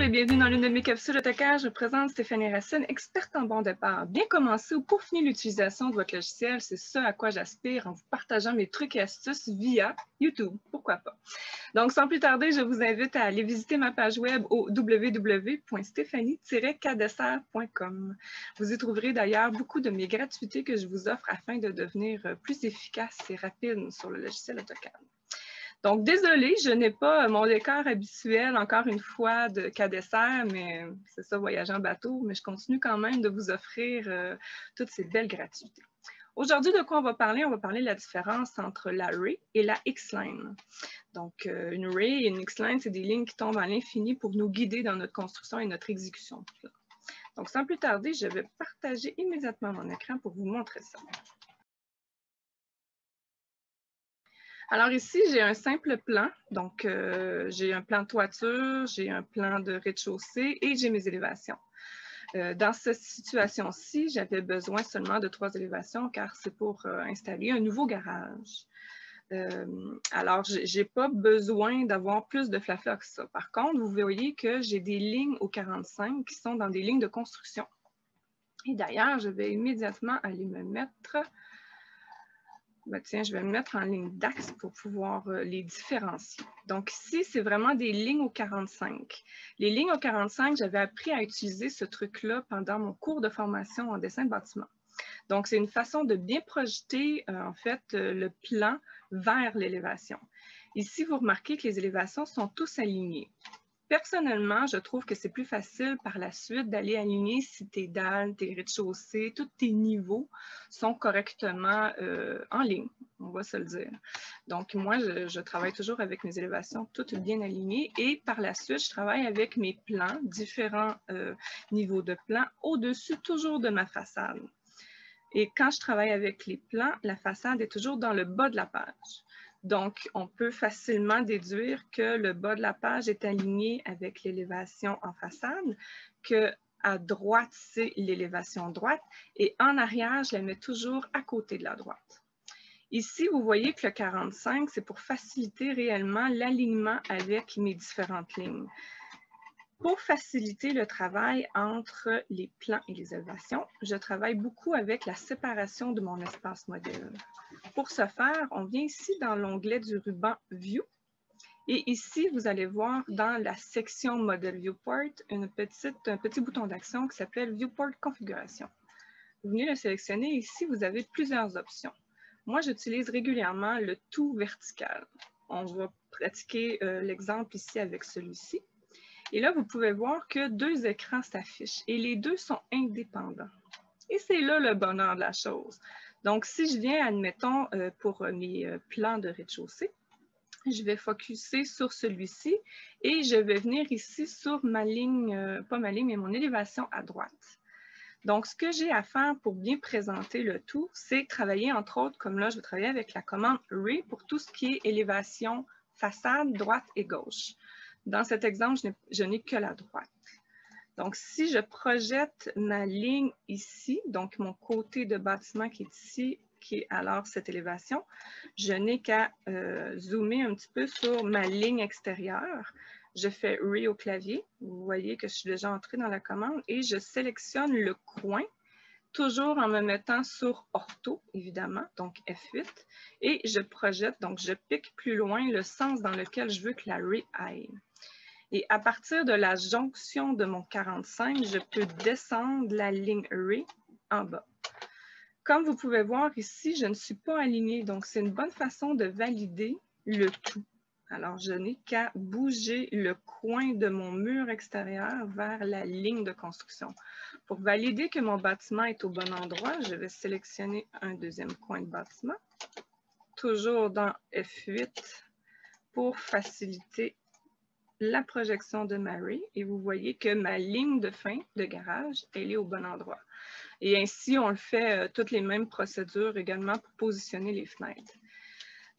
et bienvenue dans l'une de mes capsules AutoCAD. Je me présente Stéphanie Racine, experte en bon départ. Bien commencer ou peaufiner l'utilisation de votre logiciel, c'est ce à quoi j'aspire en vous partageant mes trucs et astuces via YouTube. Pourquoi pas? Donc, sans plus tarder, je vous invite à aller visiter ma page web au www.stephanie-cadessert.com. Vous y trouverez d'ailleurs beaucoup de mes gratuités que je vous offre afin de devenir plus efficace et rapide sur le logiciel AutoCAD. Donc, désolée, je n'ai pas mon décor habituel, encore une fois, de Cadessert, mais c'est ça, voyager en bateau, mais je continue quand même de vous offrir toutes ces belles gratuités. Aujourd'hui, de quoi on va parler? On va parler de la différence entre la ray et la X-line. Donc, une ray et une X-line, c'est des lignes qui tombent à l'infini pour nous guider dans notre construction et notre exécution. Donc, sans plus tarder, je vais partager immédiatement mon écran pour vous montrer ça. Alors ici, j'ai un simple plan. Donc, j'ai un plan de toiture, j'ai un plan de rez-de-chaussée et j'ai mes élévations. Dans cette situation-ci, j'avais besoin seulement de 3 élévations car c'est pour installer un nouveau garage. Alors, je n'ai pas besoin d'avoir plus de flafla que ça. Par contre, vous voyez que j'ai des lignes au 45 qui sont dans des lignes de construction. Et d'ailleurs, je vais immédiatement aller me mettre... Ben tiens, je vais me mettre en ligne d'axe pour pouvoir les différencier. Donc ici, c'est vraiment des lignes au 45. Les lignes au 45, j'avais appris à utiliser ce truc-là pendant mon cours de formation en dessin de bâtiment. Donc, c'est une façon de bien projeter, en fait, le plan vers l'élévation. Ici, vous remarquez que les élévations sont tous alignées. Personnellement, je trouve que c'est plus facile par la suite d'aller aligner si tes dalles, tes rez-de-chaussée, tous tes niveaux sont correctement en ligne, on va se le dire. Donc, moi, je travaille toujours avec mes élévations toutes bien alignées et par la suite, je travaille avec mes plans, différents niveaux de plans, au-dessus toujours de ma façade. Et quand je travaille avec les plans, la façade est toujours dans le bas de la page. Donc, on peut facilement déduire que le bas de la page est aligné avec l'élévation en façade, qu'à droite, c'est l'élévation droite, et en arrière, je la mets toujours à côté de la droite. Ici, vous voyez que le 45, c'est pour faciliter réellement l'alignement avec mes différentes lignes. Pour faciliter le travail entre les plans et les élévations, je travaille beaucoup avec la séparation de mon espace modèle. Pour ce faire, on vient ici dans l'onglet du ruban View. Et ici, vous allez voir dans la section Model Viewport un petit bouton d'action qui s'appelle Viewport Configuration. Vous venez le sélectionner. Ici, vous avez plusieurs options. Moi, j'utilise régulièrement le tout vertical. On va pratiquer l'exemple ici avec celui-ci. Et là, vous pouvez voir que 2 écrans s'affichent et les 2 sont indépendants. Et c'est là le bonheur de la chose. Donc, si je viens, admettons, pour mes plans de rez-de-chaussée, je vais focusser sur celui-ci et je vais venir ici sur ma ligne, pas ma ligne, mais mon élévation à droite. Donc, ce que j'ai à faire pour bien présenter le tout, c'est travailler, entre autres, comme là, je vais travailler avec la commande Ray pour tout ce qui est élévation façade, droite et gauche. Dans cet exemple, je n'ai que la droite. Donc, si je projette ma ligne ici, donc mon côté de bâtiment qui est ici, qui est alors cette élévation, je n'ai qu'à zoomer un petit peu sur ma ligne extérieure. Je fais Ray au clavier. Vous voyez que je suis déjà entrée dans la commande et je sélectionne le coin, toujours en me mettant sur Ortho, évidemment, donc F8, et je projette, donc je pique plus loin le sens dans lequel je veux que la Ray aille. Et à partir de la jonction de mon 45, je peux descendre la ligne Ray en bas. Comme vous pouvez voir ici, je ne suis pas alignée, donc c'est une bonne façon de valider le tout. Alors, je n'ai qu'à bouger le coin de mon mur extérieur vers la ligne de construction. Pour valider que mon bâtiment est au bon endroit, je vais sélectionner un deuxième coin de bâtiment, toujours dans F8 pour faciliter la projection de ma ray et vous voyez que ma ligne de fin de garage, elle est au bon endroit. Et ainsi, on le fait toutes les mêmes procédures également pour positionner les fenêtres.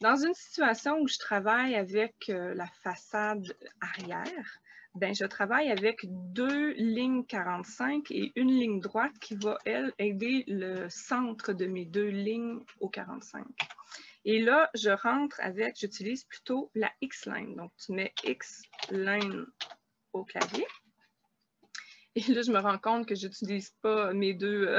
Dans une situation où je travaille avec la façade arrière, ben, je travaille avec 2 lignes 45 et une ligne droite qui va, elle, aider le centre de mes 2 lignes au 45. Et là, je rentre avec, j'utilise plutôt la X-line. Donc, tu mets X-line au clavier. Et là, je me rends compte que je n'utilise pas mes deux,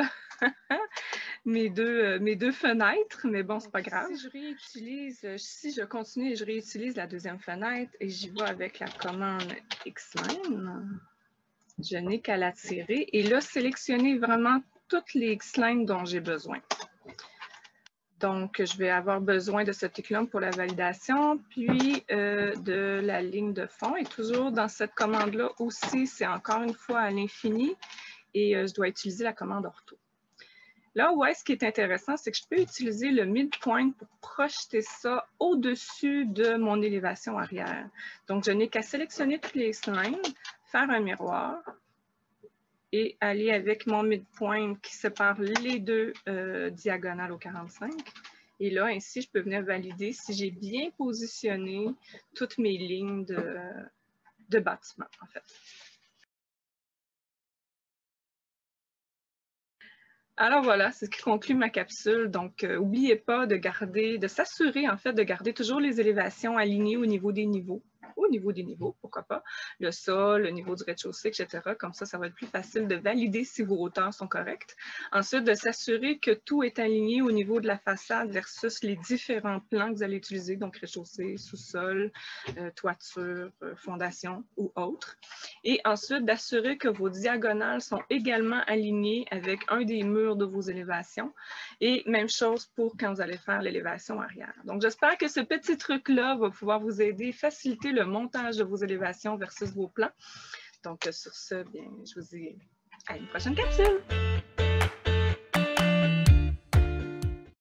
mes deux fenêtres, mais bon, c'est pas grave. Si je continue et je réutilise la deuxième fenêtre et j'y vais avec la commande Xline, je n'ai qu'à la tirer et là, sélectionner vraiment toutes les Xlines dont j'ai besoin. Donc, je vais avoir besoin de ce tic-là pour la validation, puis de la ligne de fond. Et toujours dans cette commande-là aussi, c'est encore une fois à l'infini et je dois utiliser la commande ortho. Là, ouais, ce qui est intéressant, c'est que je peux utiliser le midpoint pour projeter ça au-dessus de mon élévation arrière. Donc, je n'ai qu'à sélectionner toutes les lines, faire un miroir et aller avec mon midpoint qui sépare les deux diagonales au 45. Et là, ainsi, je peux venir valider si j'ai bien positionné toutes mes lignes de bâtiment, en fait. Alors voilà, c'est ce qui conclut ma capsule. Donc, n'oubliez pas de s'assurer en fait de garder toujours les élévations alignées au niveau des niveaux. Pourquoi pas, le sol, le niveau du rez-de-chaussée, etc. Comme ça va être plus facile de valider si vos hauteurs sont correctes. Ensuite, de s'assurer que tout est aligné au niveau de la façade versus les différents plans que vous allez utiliser, donc rez-de-chaussée, sous-sol, toiture, fondation ou autre. Et ensuite, d'assurer que vos diagonales sont également alignées avec un des murs de vos élévations. Et même chose pour quand vous allez faire l'élévation arrière. Donc, j'espère que ce petit truc-là va pouvoir vous aider, faciliter le montage de vos élévations versus vos plans. Donc, sur ce, bien, je vous dis à une prochaine capsule!